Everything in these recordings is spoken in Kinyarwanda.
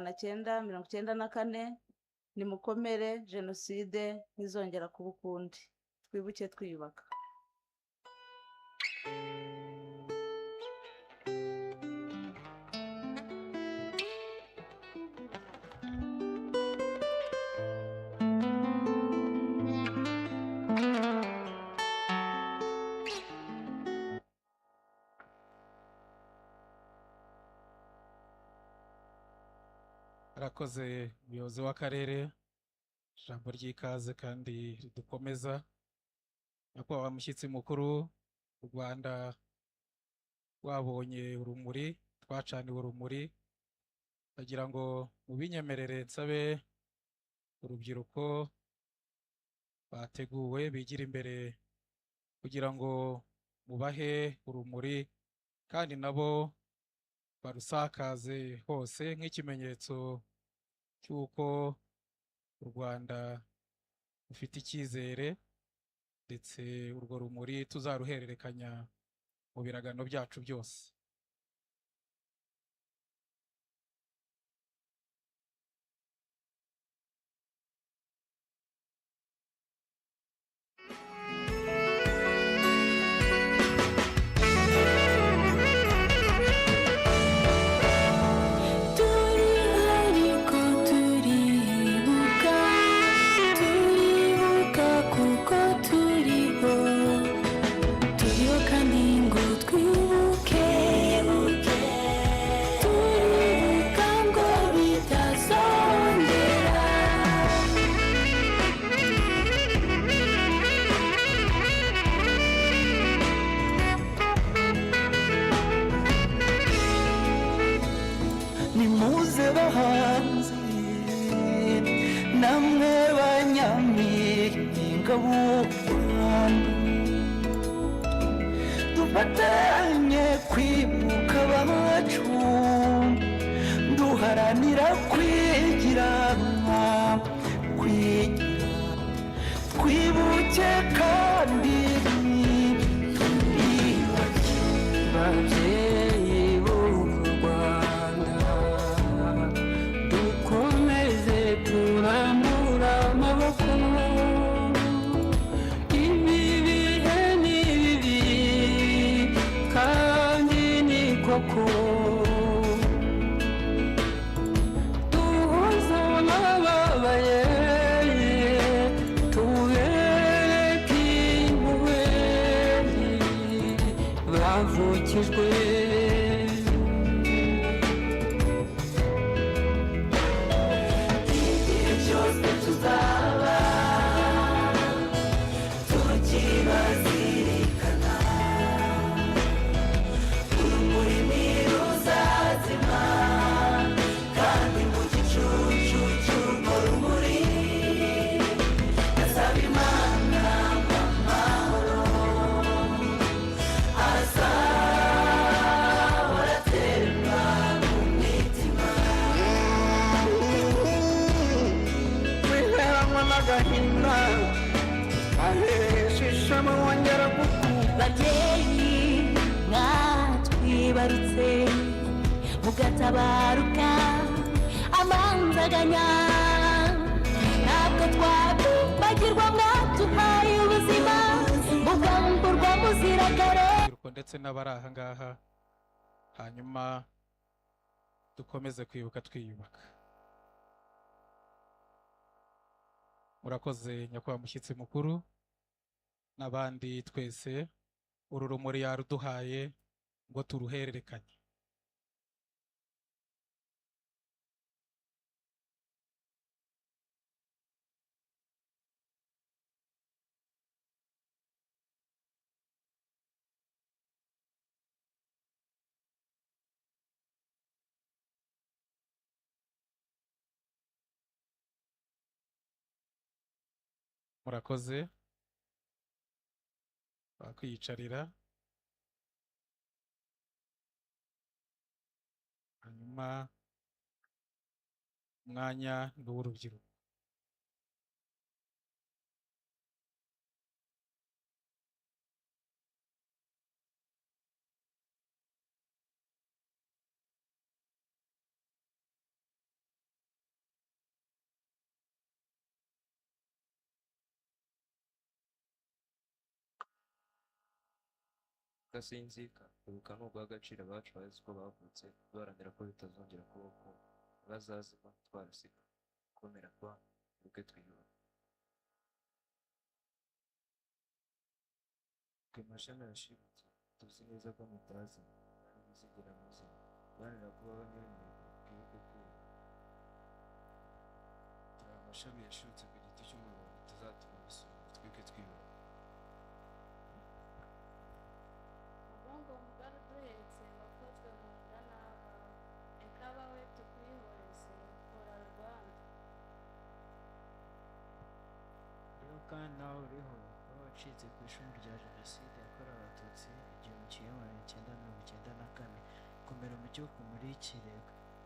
1994 nimukomere jenoside ntizongera kuba ukundi twibuke twiyubaka. Arakoze umuyobozi w'akarere, ijambo ry'ikaze kandi ridukomeza. Nyakubahwa mushyitsi mukuru, u Rwanda rwabonye urumuri, twacaniwe urumuri. Ndagira ngo mubinyemerere nsabe urubyiruko bateguwe bigira imbere kugira ngo mubahe urumuri kandi nabo barusakaze hose nk'ikimenyetso cy'uko u Rwanda rufite icyizere, ndetse urwo rumuri tuzaruhererekanya mu biragano byacu byose. Nimuze bahanzi namwe banyampinga b'u Rwanda, dufatanye kwibuka abacu, duharanira kwigira, twibuke kandi twiyubake. Babyeyi b'u Rwanda, dukomeze turambura amaboko, ibi bihe ni bibi kandi ni koko, duhuze abababaye tubereke impuhwe bavukijwe. Igihe cyose tuzaba tukibazirikana, urumuri ntiruzazima, kandi mu gicucu cy'urwo rumuri ndasaba Imana ngo amahoro azahora atemba mu mitima. Wiheranwa n'agahinda ahesha ishema wongera gukura. Babyeyi mwatwibarutse mugatabaruka amanzaganya, ntabwo twabibagirwa, mwatuhaye ubuzima mugamburwa muziragare. Ndetse n'abari aha ngaha, hanyuma dukomeze kwibuka twiyubaka. Murakoze nyakubahwa mushyitsi mukuru, n'abandi twese uru rumuri yaruduhaye ngo turuhererekanye. Murakoze, bakwiyicarira, hanyuma umwanya ni uw'urubyiruko. Udasinzika kwibuka ni uguha agaciro abacu bazi ko bavutse duharanira ko bitazongera kubaho abazazima twarasiga gukomera kwa twibuke twiyubaka. Twe mashami yashibutse tuzi neza ko mutazi kandi muzigera muzima guharanira kubaho niyo ntego twibuke twiyubaka. Turi amashami yashibutse ku giti cy'umurongo tuzatuma bisumba twibuke twiyubaka. Ubwonko mugari uduhetse wakozwe mu nda n'abawe, reka abawe tukwihoreze hora Rwanda. Rero kandi nawe uriho waba wacitse ku ishuri rya Jenoside yakorewe Abatutsi igihumbi kimwe magana cyenda mirongo icyenda na kane, komera mu gihugu umurikire,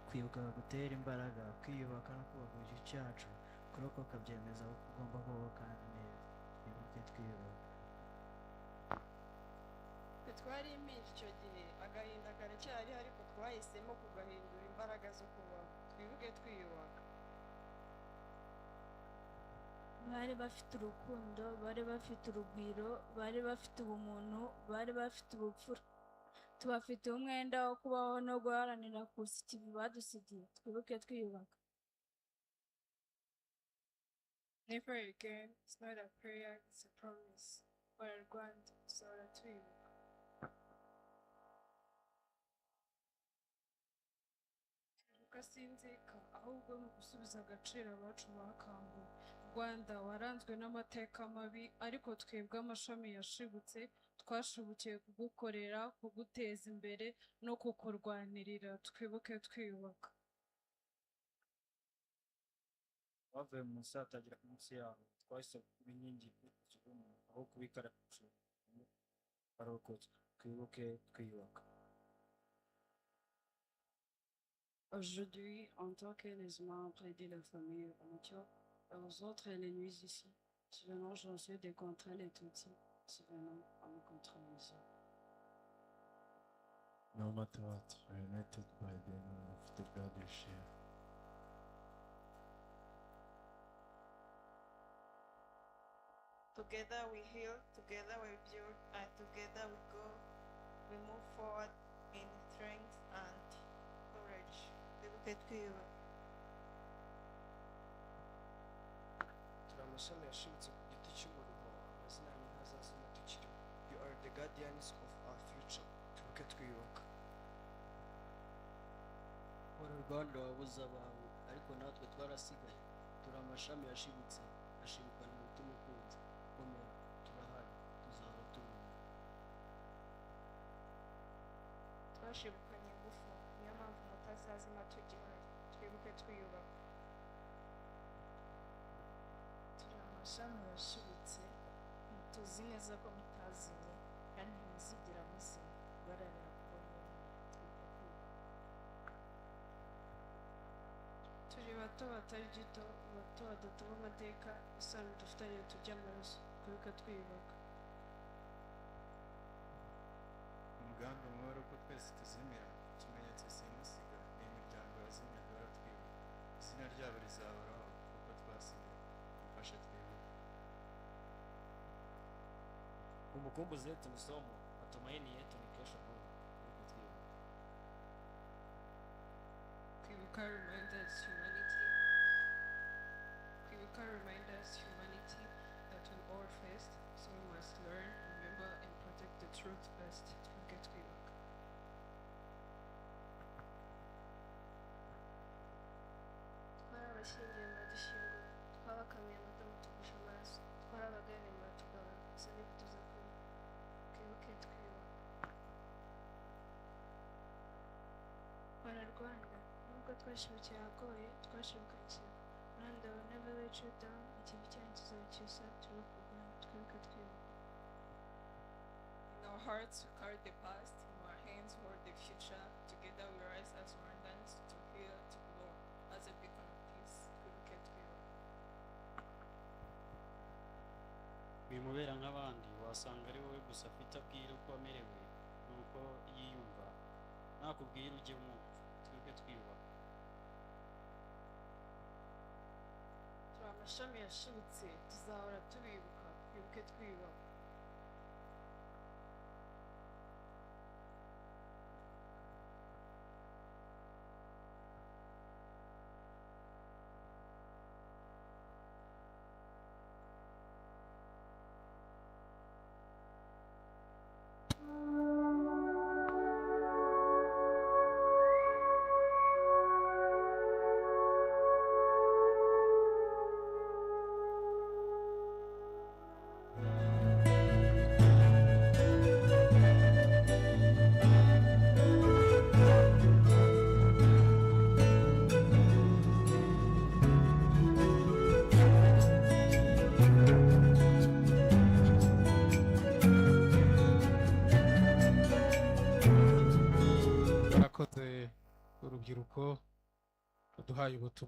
kwibuka gutera imbaraga, kwiyubaka no kubaka igihugu cyacu, kurokoka byemeza ko ugomba kubaho kandi neza, twibuke twiyubaka. twe twari impinja icyo gihe agahinda karacyariho ariko twahisemo kugahindura imbaraga zo kubaho twibuke twiyubaka. Bari bafite urukundo, bari bafite urugwiro, bari bafite ubumuntu, bari bafite ubupfura. Tubafitiye umwenda wo kubaho no guharanira kusa ikivi badusigiye, twibuke twiyubaka. Never again, it's not a prayer, it's a promise. Hora Rwanda, tuzahora twibuka. Kwibuka sinzika ahubwo ni ugusubiza agaciro abacu bakambuwe. Rwanda waranzwe n'amateka mabi ariko twebwe amashami yashibutse twashibukiye kugukorera, kuguteza imbere no kukurwanirira, twibuke twiyubaka. Bavuye munsi hatagira munsi yabo, twahise kuba inkingi y'ikigumu aho kubikarabisha barokotse, twibuke twiyubaka. Aujourd'hui, en tant que les humains plaider la famille entière, aux autres les nuits ici, souvenons j'en suis des contre les Tutsis, souvenons en contre les autres. No matter what, we're united by the name of the God we share. Together we heal, together we build, and together we go. We move forward in strength and courage. Twibuke twiyubaka. Turi amashami yashibutse ku giti cy'umuruho, amazina yanyu ntazazima tukiriho. You are the guardians of our future. Twibuke twiyubaka. Hora Rwanda wabuze abawe ariko natwe twarasigaye, turi amashami yashibutse ashibukana umutima ukunze, komera turahari tuzahora tubona. Twashibukanye ingufu, niyo mpamvu mutazazima tugihari. Twibuke twiyubaka. Turi amashami yashibutse, tuzi neza ko mutazimye kandi ntimuzigera muzima, guharanira kubona ubumwe. Twibuke kwiyubaka. Turi bato batari gito, bato badatuma amateka, isano dufitanye tujya amaraso. Twibuke twiyubaka. Umugambi umwe wari uko twese tuzimira, ikimenyetso simusiga ni imiryango yazimye duhora twibuka. Izina ryabo rizahoraho kuko twasize, mufashe twibuke. Kumbukumbu zetu ni somo, matumaini yetu ni kesho bora, twibuke twiyubaka. Kwibuka reminds us humanity. Kwibuka reminds us humanity that we all faced, so we must learn, remember, and protect the truth best. Twibuke twiyubaka. Twarabashyingiye muradushyingura, twabakamiye amata mutugusha amaraso, twarabagabiye muratugabana, gusa ntibituza kwibuka. Twibuke twiyubaka. Hora Rwanda, nubwo twashibukiye ahagoye, twashibukanye ishyaka. Rwanda will never let you down, ikivi cyanyu tuzacyusa, turiho kurwana, twibuke twiyubaka. In our hearts we carry the past, in our hands hold the future. Together we rise as Rwandans to heal, to glow, as a beacon of peace. Twibuke twiyubaka. Wimubera nk'abandi, wasanga ari wowe gusa afite abwira uko amerewe nuko yiyumva, nakubwira ujye mwumva, twibuke twiyubaka. Turi amashami yashibutse, tuzahora tubibuka. Twibuke twiyubaka. wabaye ubutumwa